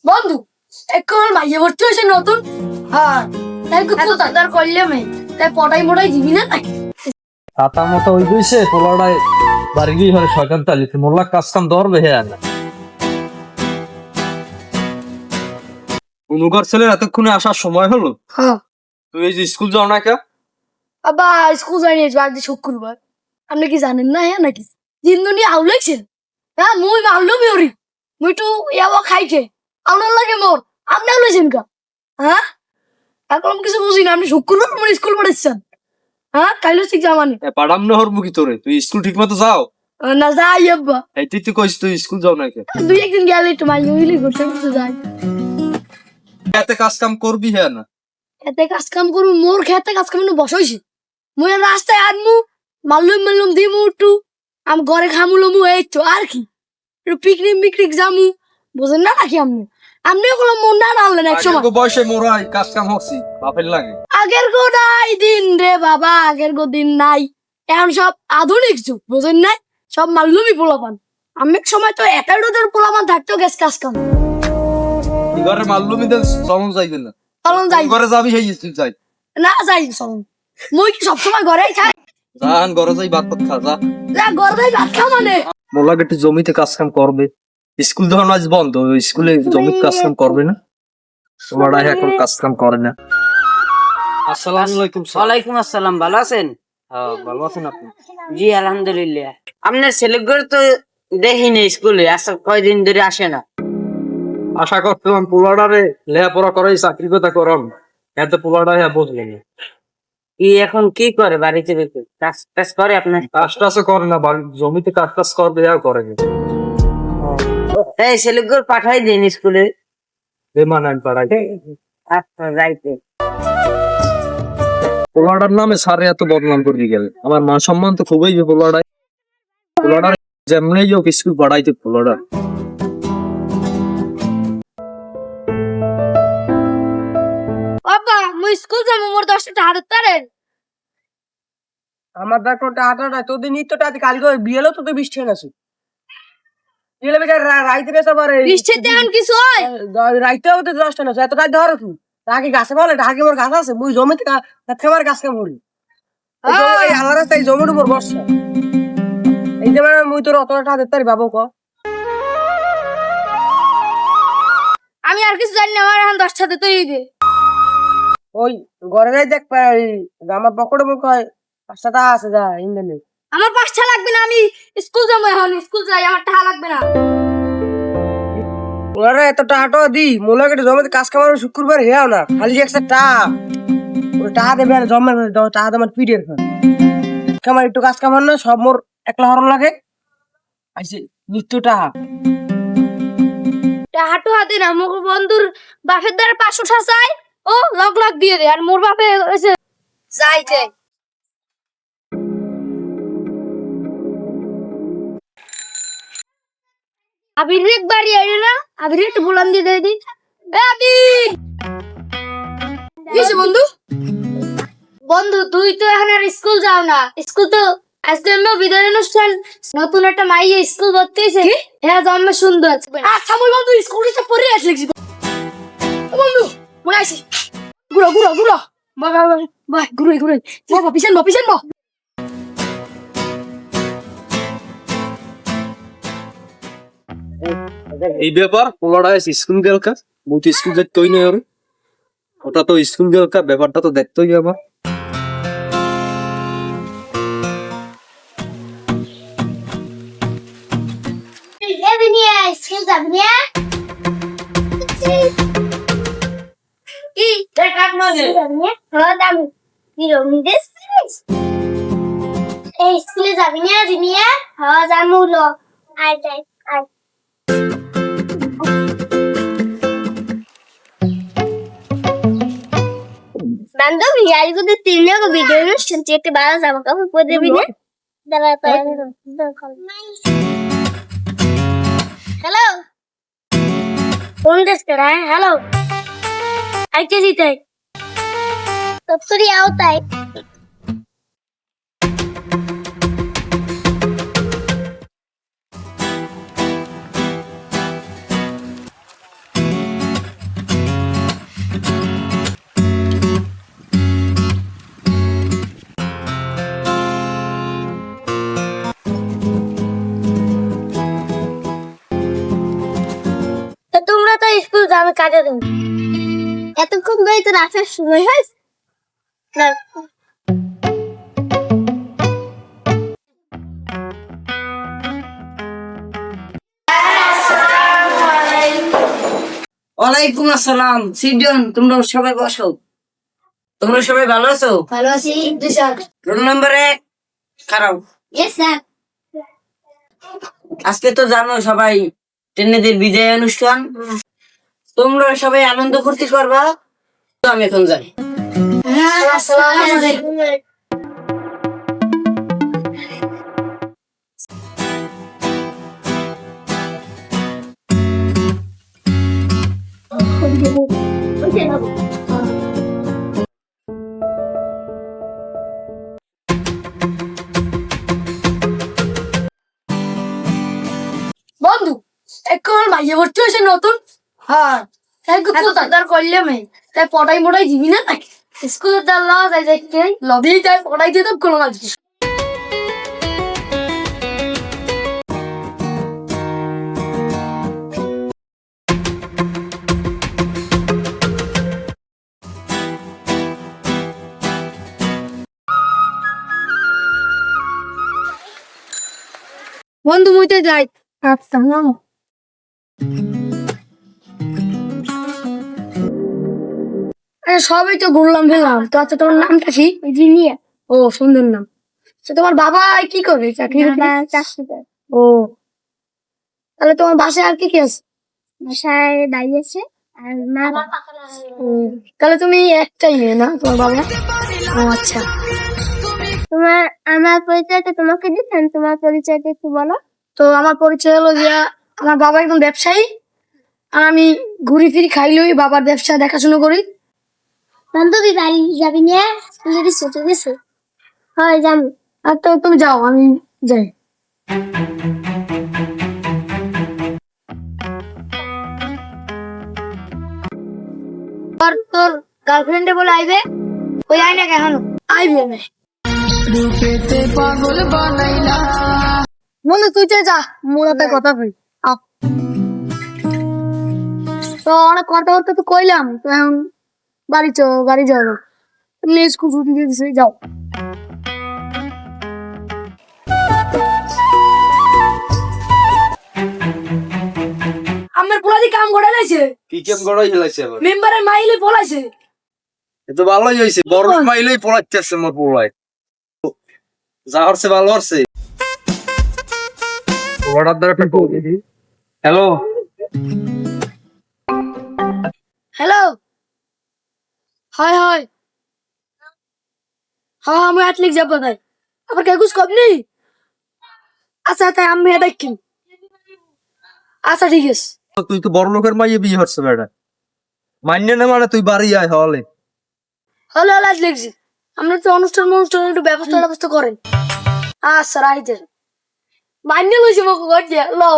বন্ধু একবার মাইয়ে ভর্তি হয়েছে নতুন। হ্যাঁ তাই তার করলে মে তাই পটাই মোটাই দিবি না নাকি? তাতা মতো ওই দিছে পোলাড়ায় বাড়ি গিয়ে হলে শয়তান তালিতে মোল্লা কাজ কাম ধরবে হে না অনুগর ছেলের এতক্ষণে আসার সময় হলো। হ্যাঁ তুই এই যে স্কুল যাও না কে? আবা স্কুল যাইনি আজ শুক্রবার। আপনি কি জানেন না হ্যাঁ নাকি দিন দুনিয়া আউলাইছেন? হ্যাঁ মুই আউলো মিওরি মুই তো ইয়াবা খাইছে আপনার লাগে মোর আপনি আউলাইছেন কা? হ্যাঁ এখন আমি কিছু বুঝি না। আপনি শুক্রবার আমার স্কুল পড়াচ্ছেন? হ্যাঁ কাইলো ঠিক জামানি পাড়াম না হর মুখি তোরে, তুই স্কুল ঠিক মতো যাও না যাই আব্বা। এই তুই কইস তুই স্কুল যাও না কে? দুই একদিন গেলে একটু মাইয়ে হইলে ঘুরতে ঘুরতে যাই। এতে কাজ কাম করবি হ্যাঁ না? খেতে কাজ কাম করবো মোর খেতে কাজ কাম বসাইছি মুই রাস্তায় আনমু মাল্লুম দিমু একটু আমি ঘরে খামুলমু এই তো আর কি একটু পিকনিক যামু বুঝেন না নাকি আপনি? আপনিও কোনো মন না আনলেন এক সময়। আগের বয়সে মোরাই কাজ কাম হচ্ছি বাপের লাগে। আগের গো নাই দিন রে বাবা, আগের গো দিন নাই। এখন সব আধুনিক যুগ বুঝেন নাই, সব মাল্লুমি পোলাপান। আমি এক সময় তো 11-জন পোলাপান থাকতো গ্যাস কাজ কাম। ঘরে মাল্লুমি দেন চলন যাইবে না, চলন যাই ঘরে যাবি সেই স্কুল যাই না যাই চলন মুই কি সবসময় ঘরেই খাই? জান ঘরে যাই ভাত ভাত খা যা। ঘরে ভাত খা মানে মোল্লা একটু জমিতে কাজ কাম করবে, স্কুল যখন আজ বন্ধ স্কুলে জমিতে কাজ কাম করবে না, তোমরা এখন কাজ কাম করে না। আসসালামু আলাইকুম। ওয়ালাইকুম আসসালাম, ভালো আছেন? হ্যাঁ ভালো আছেন আপনি? জি আলহামদুলিল্লাহ। আপনার ছেলেগুলো তো দেখিনি স্কুলে, আচ্ছা কয়দিন ধরে আসে না। আশা করতাম পোলাডারে লেখাপড়া করাই চাকরি কথা করাম, এত পোলাডা হ্যাঁ বুঝলেন কি এখন কি করে বাড়িতে রেখে কাজ টাজ করে আপনার? কাজ টাজও করে না, জমিতে কাজ টাজ করবে আর করে না। এই ছেলেগুলো পাঠাই দিন স্কুলে। বেমান আমি পাড়াই আচ্ছা যাইতে। পোলাডার নামে সারে এত বদনাম করে গেল, আমার মান সম্মান তো খুবই পোলাডায়। পোলাডার যেমনি হোক স্কুল পড়াইতে পোলাডার। বাবা মুই স্কুল যাবো, মোর 10টা টাকা তারেন। আমার দেখো টাটা তোদের নিত্যটা আজ কাল করে বিয়েলো তো বৃষ্টি হয় না বিয়েলে বেকার রাইতে রে সবার বৃষ্টিতে এখন কিছু হয়? রাইতে হতে 10টা না এত রাত ধরো তুই রাগে গাছে বলে ঢাকে মোর গাছ আছে মুই জমিতে খাবার গাছ কাম করি এই আল্লাহ রাস্তায় জমির উপর বসছে এই যে মুই তোর অত টাকা দিতে পারি বাবু ক আমি আর কিছু জানি না, আমার এখন 10টা দিতেই হইবে। ওই ঘরে যাই দেখ পাই আমার পকেটে মুখ হয় 5টা টাকা আছে যা ইন্টারনেট আমার 5টা লাগবে না, আমি স্কুল যাবো এখন, স্কুল যাই, আমার টাকা লাগবে না। ওরা এত টাকা দি মোলা কেটে জমিতে কাজ কামার শুক্রবার হেয়াও না খালি একটা টাকা ওই টাকা দেবে আর জমা টাকা দেবার পিডের কামার একটু কাজ কামার না সব মোর একলা হরণ লাগে আইসি নিত্য টাকা হাঁটু হাতে না, মোর বন্ধুর বাপের দ্বারা 500 টাকা চাই, ও লাখ দিয়ে দে, আর মোর বাপে হইছে যাই যাই। আবির বাড়ি আইলে না, আবির একটু বলান দিয়ে দেয় দি। এ আবির কিসে বন্ধু? বন্ধু তুই তো এখন আর স্কুল যাও না, স্কুল তো আজকে আমরা বিদায় অনুষ্ঠান, নতুন একটা মাইয়ে স্কুল ভর্তি হয়েছে, হ্যাঁ জন্ম সুন্দর। আচ্ছা বল বন্ধু স্কুলটা পড়ে আসলে বন্ধু মনে আছে ঘুরো বাই ঘুরে বাবা পিছন বা এই ব্যাপার পোলাডায় স্কুল গেল কাজ মুই তো স্কুল যেতেই নয় ওরে, ওটা তো স্কুল গেল কাজ, ব্যাপারটা তো দেখতেই আমার। স্কুল যাবি না কি দেখার নজর দাম এই স্কুলে যাবি না জিনিয়া? হ্যাঁ যাবো লো আয় যাই আয়। বান্ধবী আজ যদি 3 লোক ভিডিও অনুষ্ঠান চেতে বাড়া যাবো কাপড় পরে দেবি না? হ্যালো फोन किस कर रहा है? हेलो ऐसे जीते है तब से क्या होता है? তো স্কুল যা, আমি কাজে দেবো। এতক্ষণ ধরে তো রাখার সময় হয়েছে না। ওয়ালাইকুম আসসালাম। সিজন, তোমরা সবাই বসো। তোমরা সবাই ভালো আছো? ভালো আছি স্যার। রোল নাম্বার 1 খারাপ। Yes sir. আজকে তো জানো সবাই টেনেদের বিজয় অনুষ্ঠান, তোমরা সবাই আনন্দ করতে পারবা। তো আমি এখন যাই। হ্যাঁ, আসসালামু আলাইকুম। বন্ধু এখন ভাইয়া ভর্তি হয়েছে নতুন। হ্যাঁ, তার করলে মেয়ে তাই পটাই মোটাই দিবি না নাকি? স্কুলের তার লস আছে দেখতে লবেই তাই পটাই দিয়ে তো কোনো আজকে। বন্ধু মুইতে যাই। আচ্ছা মামা। আরে সবই তো ঘুরলাম ফেললাম, তো আচ্ছা তোমার নামটা কি? জিনিয়া। ও সুন্দর নাম। তো তোমার বাবা কি করে? চাকরি ও, তাহলে তোমার বাসায় আর কি কি আছে? বাসায় দাই আছে আর মা। তাহলে তুমি একটাই মেয়ে না তোমার বাবা? ও আচ্ছা। তোমার আমার পরিচয়টা তোমাকে দিচ্ছেন, তোমার পরিচয়টা একটু বলো। তো আমার পরিচয় হলো যে আমার বাবা একদম ব্যবসায়ী, আর আমি ঘুরি ফিরি খাইলই বাবার ব্যবসা দেখাশোনা করি। বান্ধবী বাড়ি যাবি না? স্কুলে দিছো তো গেছো? হয় যাম। আর তো তুমি যাও, আমি যাই। আর তোর গার্লফ্রেন্ডে বলে আইবে, ওই আয় না কেন? আইবে না। বন্ধু তুই যা, মোর একটা কথা কই। তো অনেক কথাবার্তা তো কইলাম, তো এখন বাড়ি যাও। তুমি স্কুল ছুটি দিয়ে দিছে, যাও। আমার পোলাদি কাম করে লাইছে, কি কেম গড়াই হেলাইছে আবার? মেম্বারের মাইলে পলাইছে। এ তো ভালোই হয়েছে, বড় মাইলেই পড়াচ্ছে আমার পোলাই। যা হচ্ছে ভালো হচ্ছে। ওয়ার্ডার দ্বারা একটা কল দিদি। হ্যালো, হ্যালো, হয় হয় হ্যাঁ, আমি অ্যাথলিক যাবো তাই। আবার কে কুছ কবনি? আচ্ছা তাই আমি দেখিন। আচ্ছা ঠিক আছে। তুই তো বড় লোকের মাইয়ে বিয়ে হচ্ছে বেটা, মান্য না মানে তুই বাড়ি আয় হলে। হলো অ্যাথলিক্স, আমরা তো অনুষ্ঠান একটু ব্যবস্থা করেন। আচ্ছা রাইতে মান্য লইছি মোক গড় দিয়া লও।